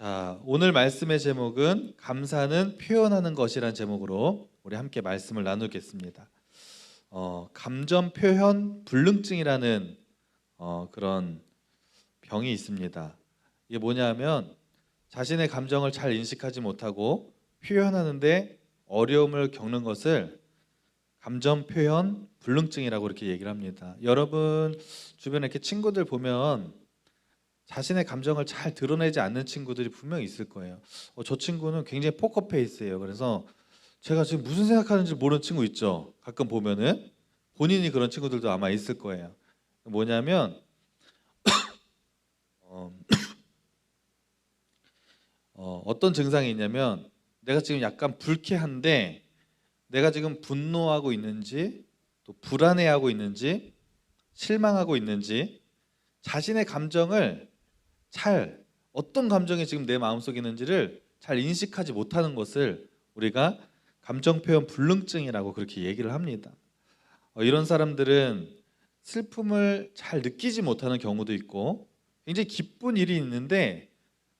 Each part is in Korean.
자, 오늘 말씀의 제목은 감사는 표현하는 것이란 제목으로 우리 함께 말씀을 나누겠습니다. 감정 표현 불능증이라는 그런 병이 있습니다. 이게 뭐냐면 자신의 감정을 잘 인식하지 못하고 표현하는데 어려움을 겪는 것을 감정 표현 불능증이라고 이렇게 얘기를 합니다. 여러분 주변에 이렇게 친구들 보면 자신의 감정을 잘 드러내지 않는 친구들이 분명히 있을 거예요. 저 친구는 굉장히 포커페이스예요. 그래서 제가 지금 무슨 생각하는지 모르는 친구 있죠. 가끔 보면은 본인이 그런 친구들도 아마 있을 거예요. 뭐냐면 어, 어떤 증상이 있냐면 내가 지금 약간 불쾌한데 내가 지금 분노하고 있는지 또 불안해하고 있는지 실망하고 있는지 자신의 감정을 어떤 감정이 지금 내 마음속에 있는지를 잘 인식하지 못하는 것을 우리가 감정 표현 불능증이라고 그렇게 얘기를 합니다. 이런 사람들은 슬픔을 잘 느끼지 못하는 경우도 있고 굉장히 기쁜 일이 있는데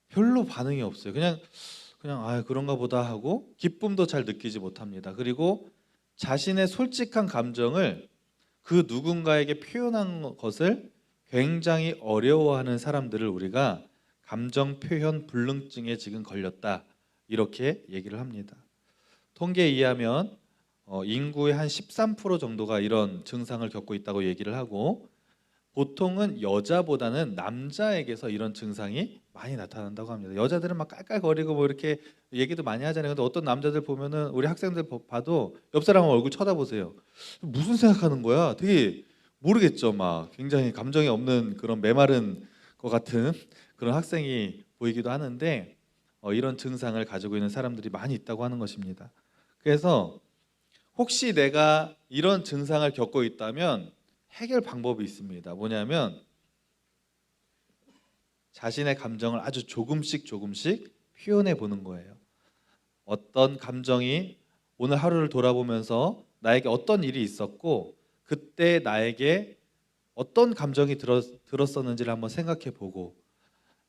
별로 반응이 없어요. 그냥 그런가 보다 하고 기쁨도 잘 느끼지 못합니다. 그리고 자신의 솔직한 감정을 그 누군가에게 표현한 것을 굉장히 어려워하는 사람들을 우리가 감정 표현 불능증에 지금 걸렸다 이렇게 얘기를 합니다. 통계에 의하면 인구의 한 13% 정도가 이런 증상을 겪고 있다고 얘기를 하고 보통은 여자보다는 남자에게서 이런 증상이 많이 나타난다고 합니다. 여자들은 막 깔깔거리고 뭐 이렇게 얘기도 많이 하잖아요. 근데 어떤 남자들 보면은 우리 학생들 봐도 옆 사람 얼굴 쳐다보세요. 무슨 생각하는 거야? 되게 모르겠죠. 막 굉장히 감정이 없는 그런 메마른 것 같은 그런 학생이 보이기도 하는데 이런 증상을 가지고 있는 사람들이 많이 있다고 하는 것입니다. 그래서 혹시 내가 이런 증상을 겪고 있다면 해결 방법이 있습니다. 뭐냐면 자신의 감정을 아주 조금씩 표현해 보는 거예요. 어떤 감정이 오늘 하루를 돌아보면서 나에게 어떤 일이 있었고 그때 나에게 어떤 감정이 들었었는지를 한번 생각해 보고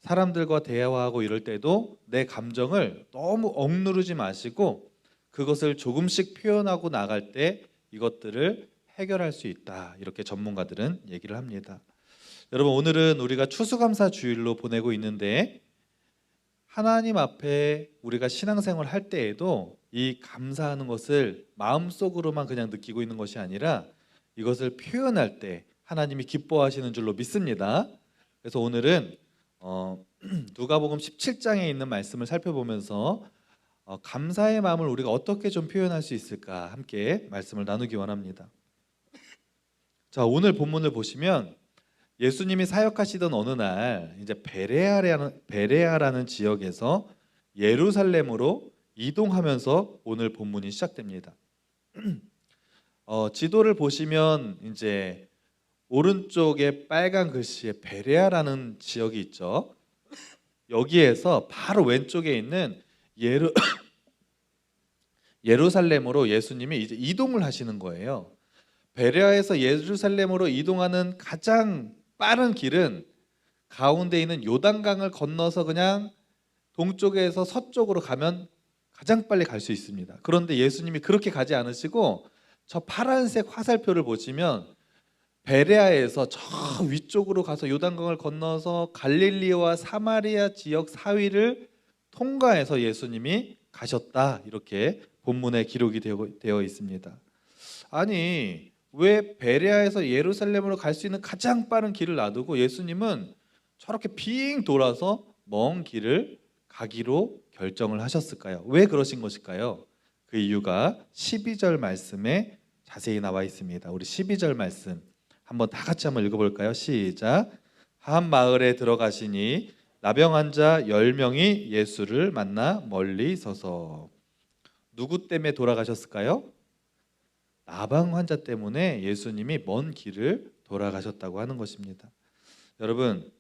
사람들과 대화하고 이럴 때도 내 감정을 너무 억누르지 마시고 그것을 조금씩 표현하고 나갈 때 이것들을 해결할 수 있다. 이렇게 전문가들은 얘기를 합니다. 여러분 오늘은 우리가 추수감사 주일로 보내고 있는데 하나님 앞에 우리가 신앙생활 할 때에도 이 감사하는 것을 마음속으로만 그냥 느끼고 있는 것이 아니라 이것을 표현할 때 하나님이 기뻐하시는 줄로 믿습니다. 그래서 오늘은 누가복음 17장에 있는 말씀을 살펴보면서 감사의 마음을 우리가 어떻게 좀 표현할 수 있을까 함께 말씀을 나누기 원합니다. 자, 오늘 본문을 보시면 예수님이 사역하시던 어느 날 이제 베레아라는 지역에서 예루살렘으로 이동하면서 오늘 본문이 시작됩니다. 지도를 보시면 이제 오른쪽에 빨간 글씨에 베레아라는 지역이 있죠. 여기에서 바로 왼쪽에 있는 예루살렘으로 예수님이 이제 이동을 하시는 거예요. 베레아에서 예루살렘으로 이동하는 가장 빠른 길은 가운데 있는 요단강을 건너서 그냥 동쪽에서 서쪽으로 가면 가장 빨리 갈 수 있습니다. 그런데 예수님이 그렇게 가지 않으시고 저 파란색 화살표를 보시면 베레아에서 저 위쪽으로 가서 요단강을 건너서 갈릴리와 사마리아 지역 사위를 통과해서 예수님이 가셨다. 이렇게 본문에 기록이 되어 있습니다. 아니 왜 베레아에서 예루살렘으로 갈 수 있는 가장 빠른 길을 놔두고 예수님은 저렇게 빙 돌아서 먼 길을 가기로 결정을 하셨을까요? 왜 그러신 것일까요? 그 이유가 12절 말씀에 자세히 나와 있습니다. 우리 12절 말씀 한번 다 같이 한번 읽어볼까요? 시작. 한 마을에 들어가시니 나병 환자 10명이 예수를 만나 멀리 서서. 누구 때문에 돌아가셨을까요? 나방 환자 때문에 예수님이 먼 길을 돌아가셨다고 하는 것입니다. 여러분,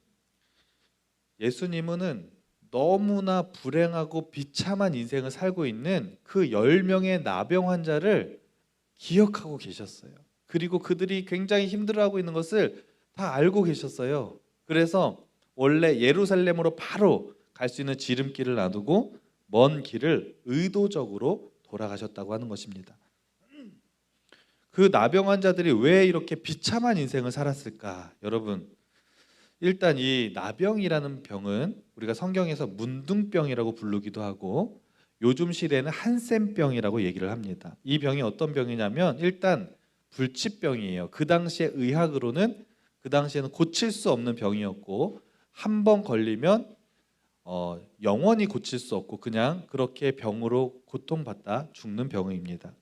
예수님은 너무나 불행하고 비참한 인생을 살고 있는 그 10명의 나병 환자를 기억하고 계셨어요. 그리고 그들이 굉장히 힘들어하고 있는 것을 다 알고 계셨어요. 그래서 원래 예루살렘으로 바로 갈 수 있는 지름길을 놔두고 먼 길을 의도적으로 돌아가셨다고 하는 것입니다. 그 나병 환자들이 왜 이렇게 비참한 인생을 살았을까? 여러분, 일단 이 나병이라는 병은 우리가 성경에서 문둥병이라고 부르기도 하고 요즘 시대에는 한센병이라고 얘기를 합니다. 이 병이 어떤 병이냐면 일단 불치병이에요. 그 당시에 의학으로는 그 당시에는 고칠 수 없는 병이었고 한 번 걸리면 영원히 고칠 수 없고 그냥 그렇게 병으로 고통받다 죽는 병입니다.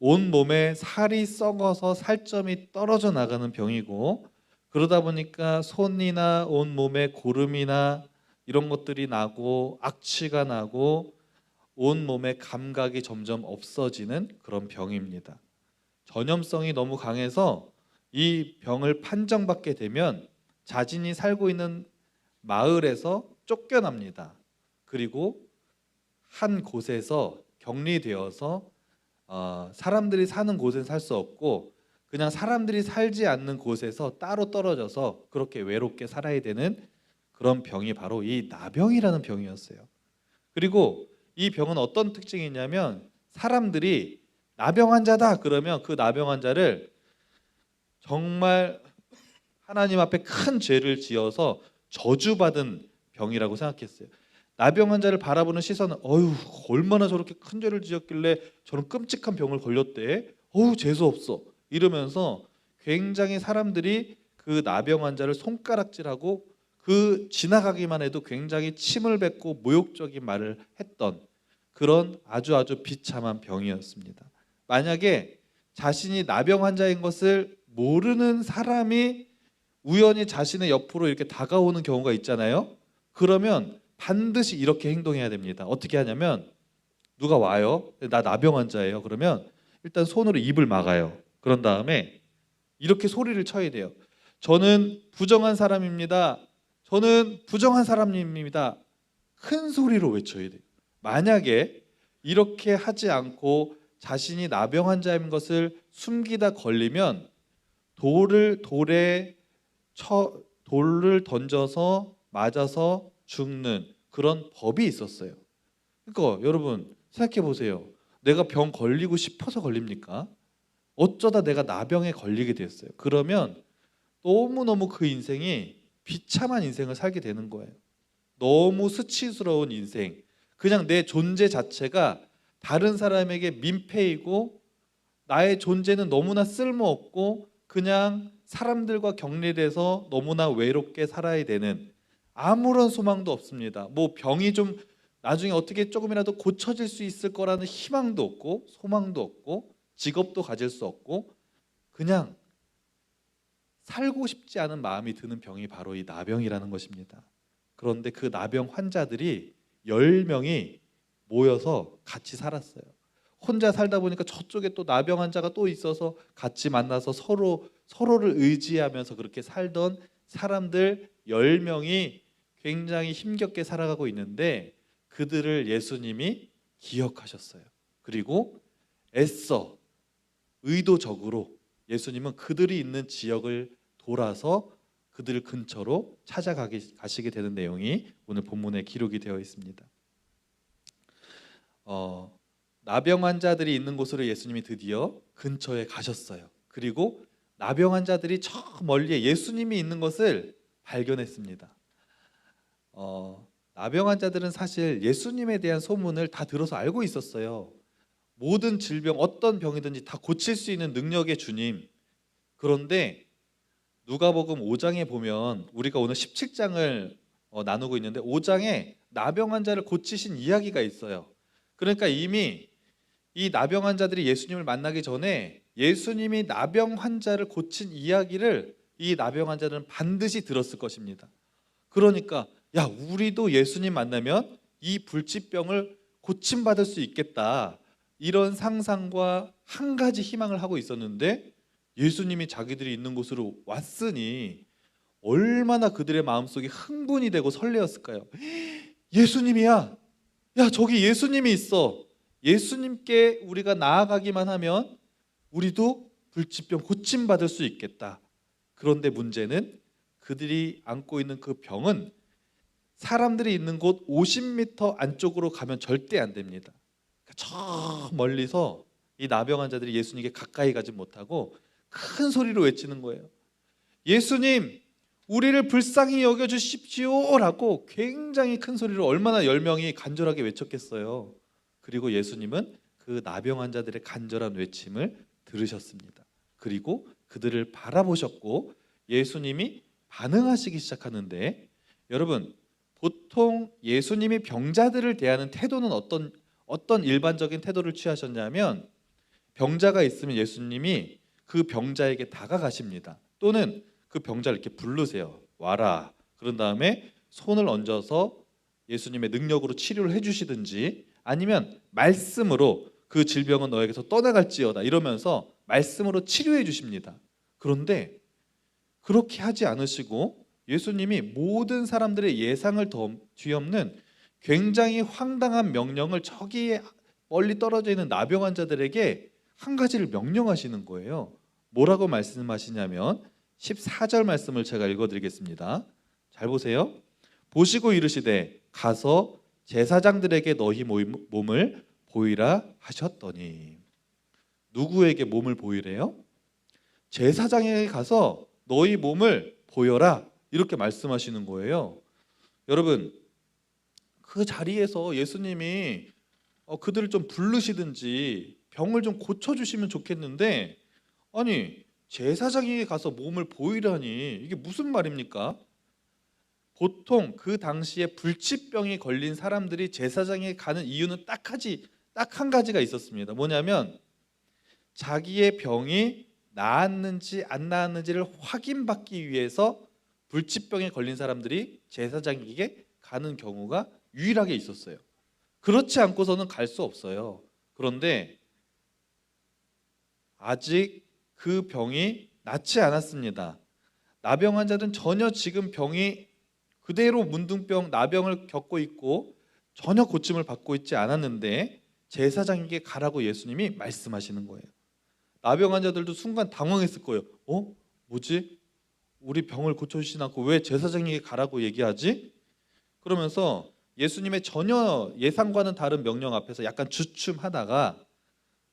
온 몸에 살이 썩어서 살점이 떨어져 나가는 병이고 그러다 보니까 손이나 온 몸에 고름이나 이런 것들이 나고 악취가 나고 온 몸의 감각이 점점 없어지는 그런 병입니다. 전염성이 너무 강해서 이 병을 판정받게 되면 자신이 살고 있는 마을에서 쫓겨납니다. 그리고 한 곳에서 격리되어서 사람들이 사는 곳엔 살 수 없고 그냥 사람들이 살지 않는 곳에서 따로 떨어져서 그렇게 외롭게 살아야 되는 그런 병이 바로 이 나병이라는 병이었어요. 그리고 이 병은 어떤 특징이 있냐면 사람들이 나병 환자다 그러면 그 나병 환자를 정말 하나님 앞에 큰 죄를 지어서 저주받은 병이라고 생각했어요. 나병 환자를 바라보는 시선은 어휴 얼마나 저렇게 큰 죄를 지었길래 저런 끔찍한 병을 걸렸대. 어휴 재수 없어. 이러면서 굉장히 사람들이 그 나병 환자를 손가락질하고 그 지나가기만 해도 굉장히 침을 뱉고 모욕적인 말을 했던 그런 아주 비참한 병이었습니다. 만약에 자신이 나병 환자인 것을 모르는 사람이 우연히 자신의 옆으로 이렇게 다가오는 경우가 있잖아요. 그러면 반드시 이렇게 행동해야 됩니다. 어떻게 하냐면 누가 와요. 나 나병 환자예요. 그러면 일단 손으로 입을 막아요. 그런 다음에 이렇게 소리를 쳐야 돼요. 저는 부정한 사람입니다. 저는 부정한 사람입니다. 큰 소리로 외쳐야 돼요. 만약에 이렇게 하지 않고 자신이 나병 환자인 것을 숨기다 걸리면 돌을 던져서 맞아서 죽는 그런 법이 있었어요. 그러니까 여러분 생각해 보세요. 내가 병 걸리고 싶어서 걸립니까? 어쩌다 내가 나병에 걸리게 됐어요. 그러면 너무너무 그 인생이 비참한 인생을 살게 되는 거예요. 너무 수치스러운 인생. 그냥 내 존재 자체가 다른 사람에게 민폐이고 나의 존재는 너무나 쓸모없고 그냥 사람들과 격리돼서 너무나 외롭게 살아야 되는 아무런 소망도 없습니다. 뭐 병이 좀 나중에 어떻게 조금이라도 고쳐질 수 있을 거라는 희망도 없고 소망도 없고 직업도 가질 수 없고 그냥 살고 싶지 않은 마음이 드는 병이 바로 이 나병이라는 것입니다. 그런데 그 나병 환자들이 10명이 모여서 같이 살았어요. 혼자 살다 보니까 저쪽에 또 나병 환자가 또 있어서 같이 만나서 서로를 의지하면서 그렇게 살던 사람들 10명이 굉장히 힘겹게 살아가고 있는데 그들을 예수님이 기억하셨어요. 그리고 애써 의도적으로 예수님은 그들이 있는 지역을 돌아서 그들 근처로 가시게 되는 내용이 오늘 본문에 기록이 되어 있습니다. 나병 환자들이 있는 곳으로 예수님이 드디어 근처에 가셨어요. 그리고 나병 환자들이 저 멀리에 예수님이 있는 것을 발견했습니다. 나병 환자들은 사실 예수님에 대한 소문을 다 들어서 알고 있었어요. 모든 질병, 어떤 병이든지 다 고칠 수 있는 능력의 주님. 그런데 누가복음 5장에 보면 우리가 오늘 17장을 나누고 있는데 5장에 나병 환자를 고치신 이야기가 있어요. 그러니까 이미 이 나병 환자들이 예수님을 만나기 전에 예수님이 나병 환자를 고친 이야기를 이 나병 환자들은 반드시 들었을 것입니다. 그러니까 야 우리도 예수님 만나면 이 불치병을 고침받을 수 있겠다 이런 상상과 한 가지 희망을 하고 있었는데 예수님이 자기들이 있는 곳으로 왔으니 얼마나 그들의 마음속이 흥분이 되고 설레었을까요? 예수님이야. 야 저기 예수님이 있어. 예수님께 우리가 나아가기만 하면 우리도 불치병 고침받을 수 있겠다. 그런데 문제는 그들이 안고 있는 그 병은 사람들이 있는 곳 50m 안쪽으로 가면 절대 안 됩니다. 저 멀리서 이 나병 환자들이 예수님께 가까이 가지 못하고 큰 소리로 외치는 거예요. 예수님, 우리를 불쌍히 여겨주십시오라고 굉장히 큰 소리로 얼마나 10명이 간절하게 외쳤겠어요. 그리고 예수님은 그 나병 환자들의 간절한 외침을 들으셨습니다. 그리고 그들을 바라보셨고 예수님이 반응하시기 시작하는데, 여러분, 보통 예수님이 병자들을 대하는 태도는 어떤 일반적인 태도를 취하셨냐면, 병자가 있으면 예수님이 그 병자에게 다가가십니다. 또는 그 병자를 이렇게 부르세요. 와라. 그런 다음에 손을 얹어서 예수님의 능력으로 치료를 해주시든지, 아니면 말씀으로 그 질병은 너에게서 떠나갈지어다 이러면서 말씀으로 치료해 주십니다. 그런데 그렇게 하지 않으시고 예수님이 모든 사람들의 예상을 뒤엎는 굉장히 황당한 명령을 저기 멀리 떨어져 있는 나병 환자들에게 한 가지를 명령하시는 거예요. 뭐라고 말씀하시냐면 14절 말씀을 제가 읽어드리겠습니다. 잘 보세요. 보시고 이르시되 가서 제사장들에게 너희 몸을 보이라 하셨더니. 누구에게 몸을 보이래요? 제사장에게 가서 너희 몸을 보여라 이렇게 말씀하시는 거예요. 여러분, 그 자리에서 예수님이 그들을 좀 부르시든지 병을 좀 고쳐주시면 좋겠는데, 아니 제사장에게 가서 몸을 보이라니 이게 무슨 말입니까? 보통 그 당시에 불치병이 걸린 사람들이 제사장에 가는 이유는 딱 한 가지가 있었습니다. 뭐냐면 자기의 병이 나았는지 안 나았는지를 확인받기 위해서 불치병에 걸린 사람들이 제사장에게 가는 경우가 유일하게 있었어요. 그렇지 않고서는 갈 수 없어요. 그런데 아직 그 병이 낫지 않았습니다. 나병 환자들은 전혀 지금 병이 그대로 문둥병, 나병을 겪고 있고 전혀 고침을 받고 있지 않았는데 제사장에게 가라고 예수님이 말씀하시는 거예요. 나병 환자들도 순간 당황했을 거예요. 뭐지? 우리 병을 고쳐주시지 않고 왜 제사장에게 가라고 얘기하지? 그러면서 예수님의 전혀 예상과는 다른 명령 앞에서 약간 주춤하다가,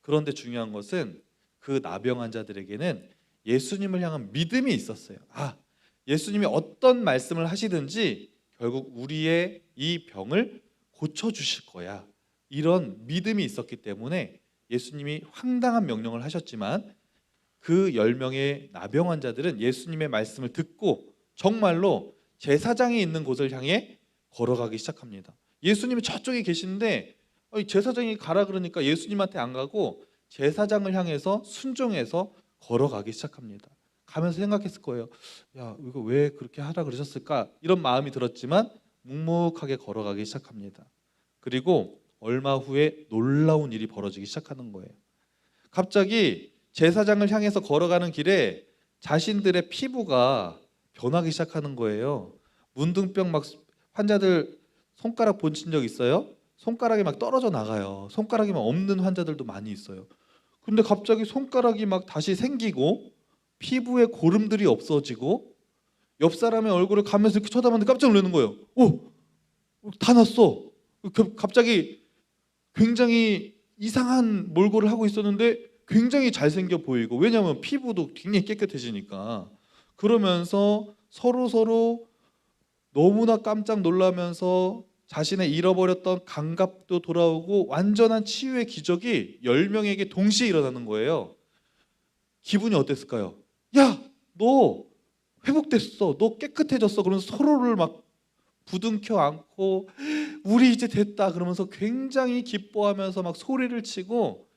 그런데 중요한 것은 그 나병 환자들에게는 예수님을 향한 믿음이 있었어요. 예수님이 어떤 말씀을 하시든지 결국 우리의 이 병을 고쳐주실 거야, 이런 믿음이 있었기 때문에 예수님이 황당한 명령을 하셨지만 그 10명의 나병 환자들은 예수님의 말씀을 듣고 정말로 제사장이 있는 곳을 향해 걸어가기 시작합니다. 예수님이 저쪽에 계시는데 제사장이 가라 그러니까 예수님한테 안 가고 제사장을 향해서 순종해서 걸어가기 시작합니다. 가면서 생각했을 거예요. 야, 이거 왜 그렇게 하라 그러셨을까? 이런 마음이 들었지만 묵묵하게 걸어가기 시작합니다. 그리고 얼마 후에 놀라운 일이 벌어지기 시작하는 거예요. 갑자기 제사장을 향해서 걸어가는 길에 자신들의 피부가 변하기 시작하는 거예요. 문둥병 환자들 손가락 보신 적 있어요? 손가락이 막 떨어져 나가요. 손가락이 막 없는 환자들도 많이 있어요. 근데 갑자기 손가락이 막 다시 생기고 피부에 고름들이 없어지고 옆 사람의 얼굴을 가면서 이렇게 쳐다봤는데 깜짝 놀라는 거예요. 다 났어. 갑자기 굉장히 이상한 몰골을 하고 있었는데 굉장히 잘생겨 보이고, 왜냐하면 피부도 굉장히 깨끗해지니까. 그러면서 서로 너무나 깜짝 놀라면서 자신의 잃어버렸던 감각도 돌아오고 완전한 치유의 기적이 10명에게 동시에 일어나는 거예요. 기분이 어땠을까요? 야, 너 회복됐어, 너 깨끗해졌어. 그러면서 서로를 막 부둥켜 안고 우리 이제 됐다 그러면서 굉장히 기뻐하면서 막 소리를 치고,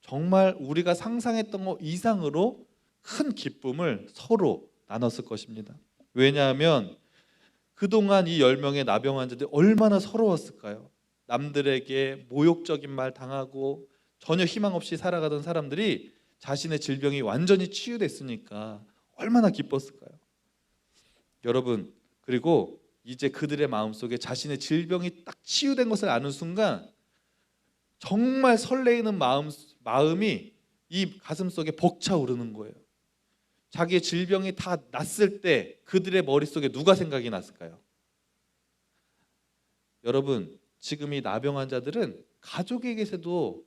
정말 우리가 상상했던 것 이상으로 큰 기쁨을 서로 나눴을 것입니다. 왜냐하면 그동안 이 10명의 나병 환자들이 얼마나 서러웠을까요? 남들에게 모욕적인 말 당하고 전혀 희망 없이 살아가던 사람들이 자신의 질병이 완전히 치유됐으니까 얼마나 기뻤을까요? 여러분, 그리고 이제 그들의 마음속에 자신의 질병이 딱 치유된 것을 아는 순간 정말 설레이는 마음이 이 가슴속에 벅차오르는 거예요. 자기의 질병이 다 낫을 때 그들의 머릿속에 누가 생각이 났을까요? 여러분, 지금 이 나병 환자들은 가족에게서도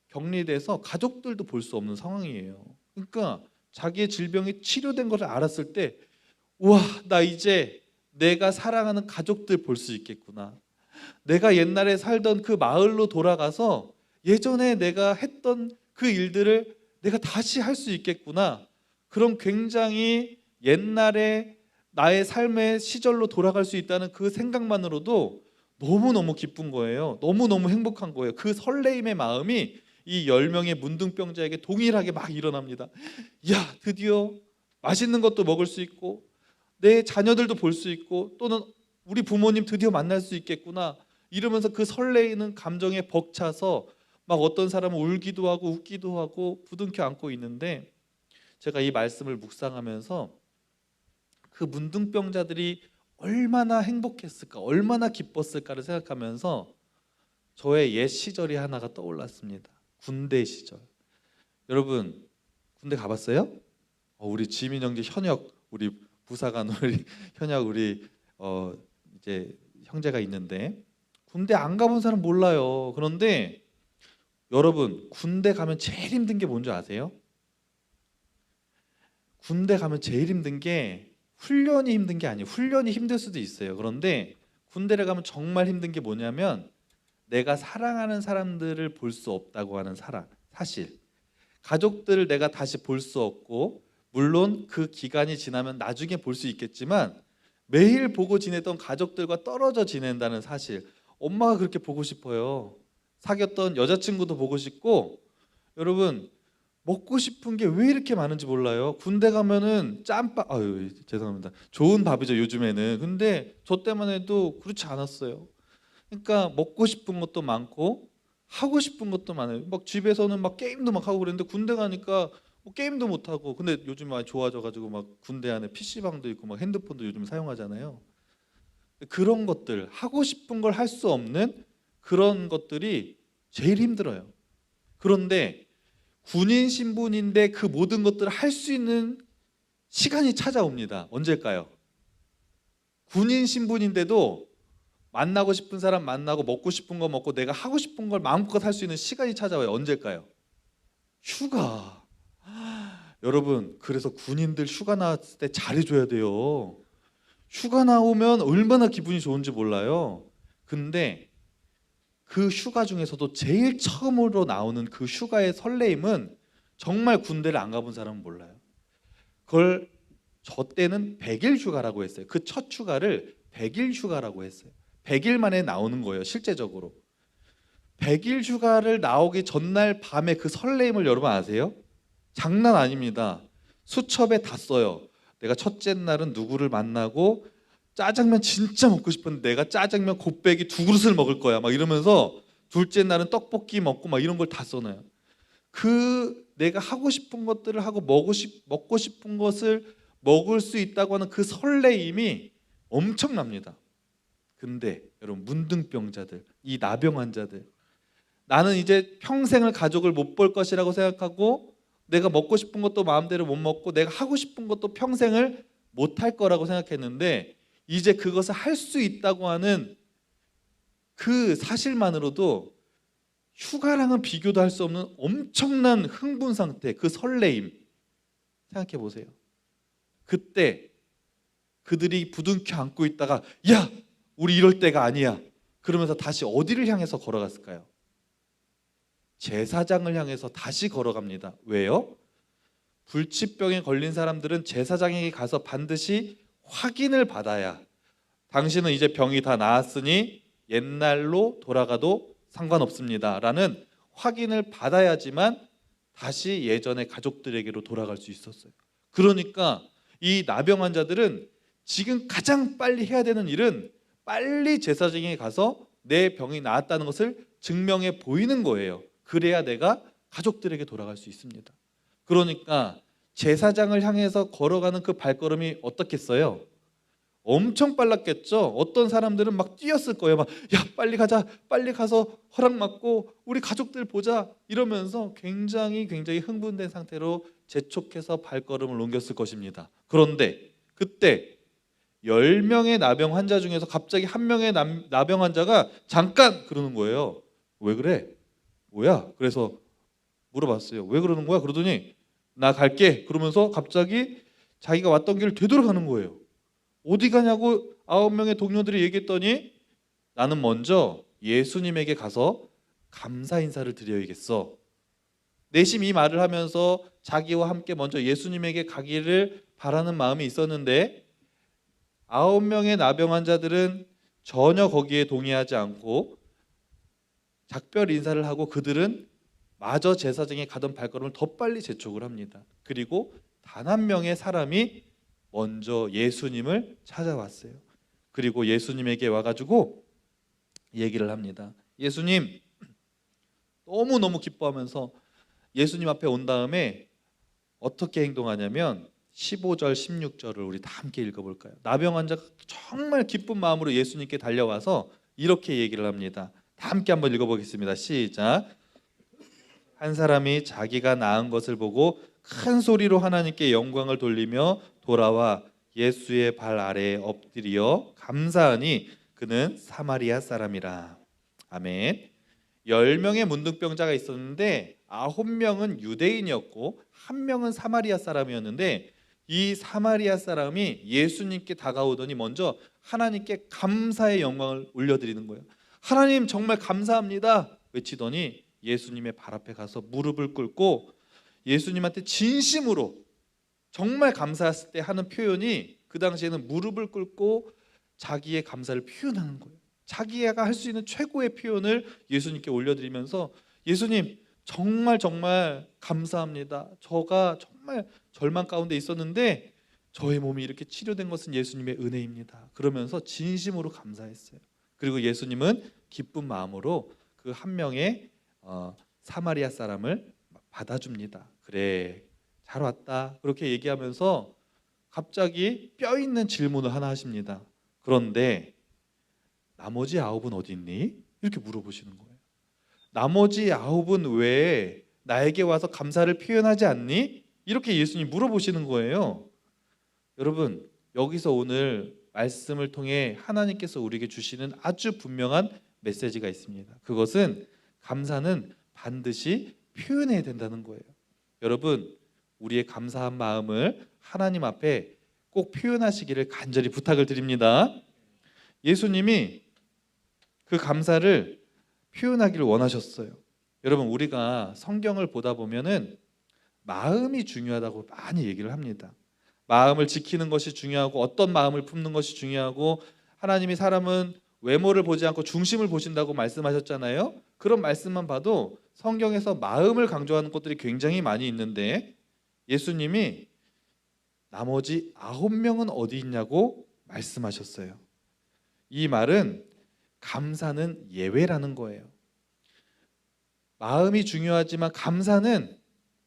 격리돼서 가족들도 볼 수 없는 상황이에요. 그러니까 자기의 질병이 치료된 것을 알았을 때, 우와, 나 이제 내가 사랑하는 가족들 볼 수 있겠구나. 내가 옛날에 살던 그 마을로 돌아가서 예전에 내가 했던 그 일들을 내가 다시 할 수 있겠구나. 그런 굉장히 옛날에 나의 삶의 시절로 돌아갈 수 있다는 그 생각만으로도 너무너무 기쁜 거예요. 너무너무 행복한 거예요. 그 설레임의 마음이 이 10명의 문둥병자에게 동일하게 막 일어납니다. 야, 드디어 맛있는 것도 먹을 수 있고 내 자녀들도 볼 수 있고 또는 우리 부모님 드디어 만날 수 있겠구나 이러면서 그 설레이는 감정에 벅차서 막 어떤 사람은 울기도 하고 웃기도 하고 부둥켜 안고 있는데, 제가 이 말씀을 묵상하면서 그 문둥병자들이 얼마나 행복했을까, 얼마나 기뻤을까를 생각하면서 저의 옛 시절이 하나가 떠올랐습니다. 군대 시절. 여러분, 군대 가봤어요? 우리 지민 형제 현역, 우리 부사관 우리 현역 우리 이제 형제가 있는데 군대 안 가본 사람 몰라요. 그런데 여러분, 군대 가면 제일 힘든 게 뭔지 아세요? 군대 가면 제일 힘든 게 훈련이 힘든 게 아니에요. 훈련이 힘들 수도 있어요. 그런데 군대를 가면 정말 힘든 게 뭐냐면 내가 사랑하는 사람들을 볼 수 없다고 하는 사실. 가족들을 내가 다시 볼 수 없고, 물론 그 기간이 지나면 나중에 볼 수 있겠지만 매일 보고 지냈던 가족들과 떨어져 지낸다는 사실. 엄마가 그렇게 보고 싶어요. 사귀었던 여자친구도 보고 싶고, 여러분 먹고 싶은 게 왜 이렇게 많은지 몰라요. 군대 가면은 짬밥, 아유 죄송합니다, 좋은 밥이죠 요즘에는. 근데 저 때만 해도 그렇지 않았어요. 그러니까 먹고 싶은 것도 많고 하고 싶은 것도 많아요. 막 집에서는 막 게임도 막 하고 그랬는데 군대 가니까 뭐 게임도 못 하고. 근데 요즘 많이 좋아져가지고 막 군대 안에 PC방도 있고 막 핸드폰도 요즘 사용하잖아요. 그런 것들, 하고 싶은 걸 할 수 없는 그런 것들이 제일 힘들어요. 그런데 군인 신분인데 그 모든 것들을 할 수 있는 시간이 찾아옵니다. 언제일까요? 군인 신분인데도 만나고 싶은 사람 만나고 먹고 싶은 거 먹고 내가 하고 싶은 걸 마음껏 할 수 있는 시간이 찾아와요. 언제일까요? 휴가. 여러분, 그래서 군인들 휴가 나왔을 때 잘해줘야 돼요. 휴가 나오면 얼마나 기분이 좋은지 몰라요. 근데 그 휴가 중에서도 제일 처음으로 나오는 그 휴가의 설레임은 정말 군대를 안 가본 사람은 몰라요. 그걸 저 때는 100일 휴가라고 했어요. 그 첫 휴가를 100일 휴가라고 했어요. 100일 만에 나오는 거예요, 실제적으로. 100일 휴가를 나오기 전날 밤에 그 설레임을 여러분 아세요? 장난 아닙니다. 수첩에 다 써요. 내가 첫째 날은 누구를 만나고 짜장면 진짜 먹고 싶은데 내가 짜장면 곱빼기 2그릇을 먹을 거야 막 이러면서, 둘째 날은 떡볶이 먹고 막 이런 걸 다 써놔요. 그 내가 하고 싶은 것들을 하고 먹고 싶은 것을 먹을 수 있다고 하는 그 설레임이 엄청납니다. 근데 여러분, 문둥병자들, 이 나병 환자들, 나는 이제 평생을 가족을 못 볼 것이라고 생각하고 내가 먹고 싶은 것도 마음대로 못 먹고 내가 하고 싶은 것도 평생을 못 할 거라고 생각했는데 이제 그것을 할 수 있다고 하는 그 사실만으로도 휴가랑은 비교도 할 수 없는 엄청난 흥분 상태, 그 설레임 생각해 보세요. 그때 그들이 부둥켜 안고 있다가 야, 우리 이럴 때가 아니야 그러면서 다시 어디를 향해서 걸어갔을까요? 제사장을 향해서 다시 걸어갑니다. 왜요? 불치병에 걸린 사람들은 제사장에게 가서 반드시 확인을 받아야, 당신은 이제 병이 다 나았으니 옛날로 돌아가도 상관없습니다 라는 확인을 받아야지만 다시 예전의 가족들에게로 돌아갈 수 있었어요. 그러니까 이 나병 환자들은 지금 가장 빨리 해야 되는 일은 빨리 제사장에게 가서 내 병이 나았다는 것을 증명해 보이는 거예요. 그래야 내가 가족들에게 돌아갈 수 있습니다. 그러니까 제사장을 향해서 걸어가는 그 발걸음이 어떻겠어요? 엄청 빨랐겠죠. 어떤 사람들은 막 뛰었을 거예요. 막 야, 빨리 가자, 빨리 가서 허락 받고 우리 가족들 보자 이러면서 굉장히 흥분된 상태로 재촉해서 발걸음을 옮겼을 것입니다. 그런데 그때 10명의 나병 환자 중에서 갑자기 한 명의 나병 환자가 잠깐 그러는 거예요. 왜 그래? 뭐야? 그래서 물어봤어요. 왜 그러는 거야? 그러더니 나 갈게. 그러면서 갑자기 자기가 왔던 길을 되돌아가는 거예요. 어디 가냐고 9명의 동료들이 얘기했더니 나는 먼저 예수님에게 가서 감사 인사를 드려야겠어. 내심 이 말을 하면서 자기와 함께 먼저 예수님에게 가기를 바라는 마음이 있었는데 9명의 나병 환자들은 전혀 거기에 동의하지 않고 작별 인사를 하고 그들은 마저 제사장이 가던 발걸음을 더 빨리 재촉을 합니다. 그리고 단 한 명의 사람이 먼저 예수님을 찾아왔어요. 그리고 예수님에게 와가지고 얘기를 합니다. 예수님, 너무너무 기뻐하면서 예수님 앞에 온 다음에 어떻게 행동하냐면 15절 16절을 우리 다 함께 읽어볼까요? 나병 환자가 정말 기쁜 마음으로 예수님께 달려와서 이렇게 얘기를 합니다. 다 함께 한번 읽어보겠습니다. 시작. 한 사람이 자기가 나은 것을 보고 큰 소리로 하나님께 영광을 돌리며 돌아와 예수의 발 아래에 엎드려 감사하니 그는 사마리아 사람이라. 아멘. 10명의 문둥병자가 있었는데 9명은 유대인이었고 1명은 사마리아 사람이었는데 이 사마리아 사람이 예수님께 다가오더니 먼저 하나님께 감사의 영광을 올려드리는 거예요. 하나님 정말 감사합니다 외치더니 예수님의 발 앞에 가서 무릎을 꿇고 예수님한테 진심으로 정말 감사했을 때 하는 표현이 그 당시에는 무릎을 꿇고 자기의 감사를 표현하는 거예요. 자기가 할 수 있는 최고의 표현을 예수님께 올려드리면서 예수님 정말 감사합니다. 저가 정말 절망 가운데 있었는데 저의 몸이 이렇게 치료된 것은 예수님의 은혜입니다. 그러면서 진심으로 감사했어요. 그리고 예수님은 기쁜 마음으로 그 한 명의 사마리아 사람을 받아줍니다. 그래, 잘 왔다. 그렇게 얘기하면서 갑자기 뼈 있는 질문을 하나 하십니다. 그런데 나머지 9은 어디 있니? 이렇게 물어보시는 거예요. 나머지 9은 왜 나에게 와서 감사를 표현하지 않니? 이렇게 예수님 물어보시는 거예요. 여러분, 여기서 오늘 말씀을 통해 하나님께서 우리에게 주시는 아주 분명한 메시지가 있습니다. 그것은 감사는 반드시 표현해야 된다는 거예요. 여러분, 우리의 감사한 마음을 하나님 앞에 꼭 표현하시기를 간절히 부탁을 드립니다. 예수님이 그 감사를 표현하기를 원하셨어요. 여러분, 우리가 성경을 보다 보면은 마음이 중요하다고 많이 얘기를 합니다. 마음을 지키는 것이 중요하고 어떤 마음을 품는 것이 중요하고 하나님이 사람은 외모를 보지 않고 중심을 보신다고 말씀하셨잖아요. 그런 말씀만 봐도 성경에서 마음을 강조하는 것들이 굉장히 많이 있는데 예수님이 나머지 9명은 어디 있냐고 말씀하셨어요. 이 말은 감사는 예외라는 거예요. 마음이 중요하지만 감사는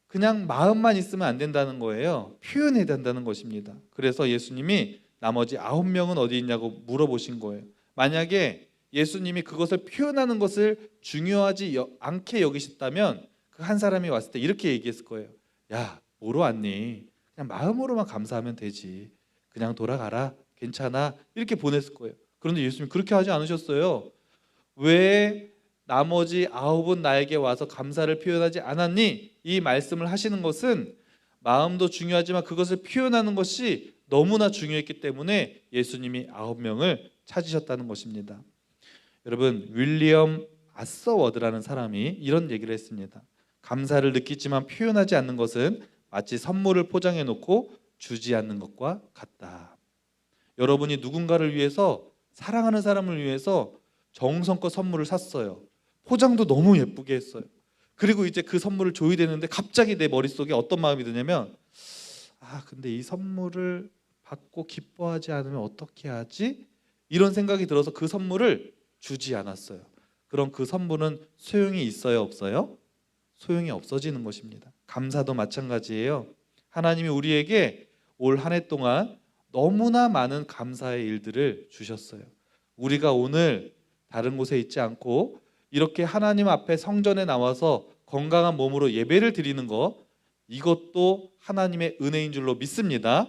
그냥 마음만 있으면 안 된다는 거예요. 표현해야 된다는 것입니다. 그래서 예수님이 나머지 9명은 어디 있냐고 물어보신 거예요. 만약에 예수님이 그것을 표현하는 것을 중요하지 않게 여기셨다면 그 한 사람이 왔을 때 이렇게 얘기했을 거예요. 야, 뭐로 왔니? 그냥 마음으로만 감사하면 되지. 그냥 돌아가라. 괜찮아. 이렇게 보냈을 거예요. 그런데 예수님 그렇게 하지 않으셨어요. 왜 나머지 9은 나에게 와서 감사를 표현하지 않았니? 이 말씀을 하시는 것은 마음도 중요하지만 그것을 표현하는 것이 너무나 중요했기 때문에 예수님이 9명을 찾으셨다는 것입니다. 여러분, 윌리엄 아서워드라는 사람이 이런 얘기를 했습니다. 감사를 느끼지만 표현하지 않는 것은 마치 선물을 포장해 놓고 주지 않는 것과 같다. 여러분이 누군가를 위해서, 사랑하는 사람을 위해서 정성껏 선물을 샀어요. 포장도 너무 예쁘게 했어요. 그리고 이제 그 선물을 줘야 되는데 갑자기 내 머릿속에 어떤 마음이 드냐면 근데 이 선물을 받고 기뻐하지 않으면 어떻게 하지? 이런 생각이 들어서 그 선물을 주지 않았어요. 그럼 그 선물은 소용이 있어요, 없어요? 소용이 없어지는 것입니다. 감사도 마찬가지예요. 하나님이 우리에게 올 한 해 동안 너무나 많은 감사의 일들을 주셨어요. 우리가 오늘 다른 곳에 있지 않고 이렇게 하나님 앞에 성전에 나와서 건강한 몸으로 예배를 드리는 것, 이것도 하나님의 은혜인 줄로 믿습니다.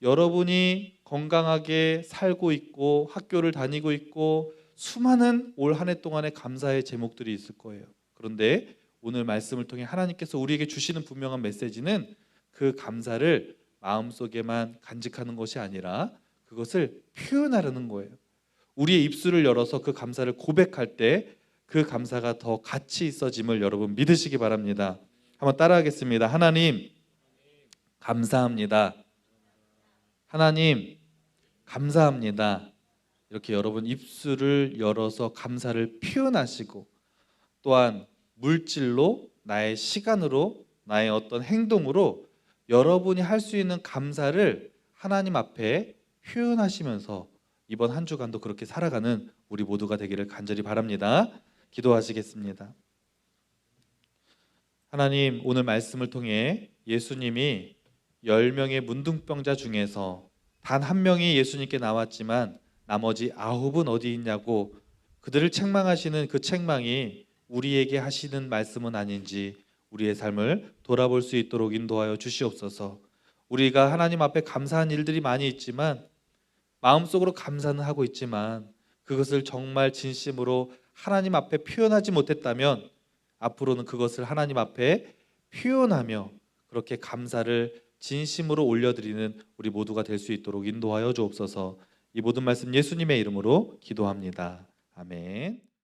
여러분이 건강하게 살고 있고 학교를 다니고 있고 수많은 올 한 해 동안의 감사의 제목들이 있을 거예요. 그런데 오늘 말씀을 통해 하나님께서 우리에게 주시는 분명한 메시지는 그 감사를 마음속에만 간직하는 것이 아니라 그것을 표현하려는 거예요. 우리의 입술을 열어서 그 감사를 고백할 때 그 감사가 더 가치 있어짐을 여러분 믿으시기 바랍니다. 한번 따라하겠습니다. 하나님 감사합니다. 하나님 감사합니다. 이렇게 여러분 입술을 열어서 감사를 표현하시고 또한 물질로, 나의 시간으로, 나의 어떤 행동으로 여러분이 할 수 있는 감사를 하나님 앞에 표현하시면서 이번 한 주간도 그렇게 살아가는 우리 모두가 되기를 간절히 바랍니다. 기도하시겠습니다. 하나님, 오늘 말씀을 통해 예수님이 10명의 문둥병자 중에서 단 한 명이 예수님께 나왔지만 나머지 9은 어디 있냐고 그들을 책망하시는 그 책망이 우리에게 하시는 말씀은 아닌지 우리의 삶을 돌아볼 수 있도록 인도하여 주시옵소서. 우리가 하나님 앞에 감사한 일들이 많이 있지만 마음속으로 감사는 하고 있지만 그것을 정말 진심으로 하나님 앞에 표현하지 못했다면 앞으로는 그것을 하나님 앞에 표현하며 그렇게 감사를 진심으로 올려드리는 우리 모두가 될 수 있도록 인도하여 주옵소서. 이 모든 말씀 예수님의 이름으로 기도합니다. 아멘.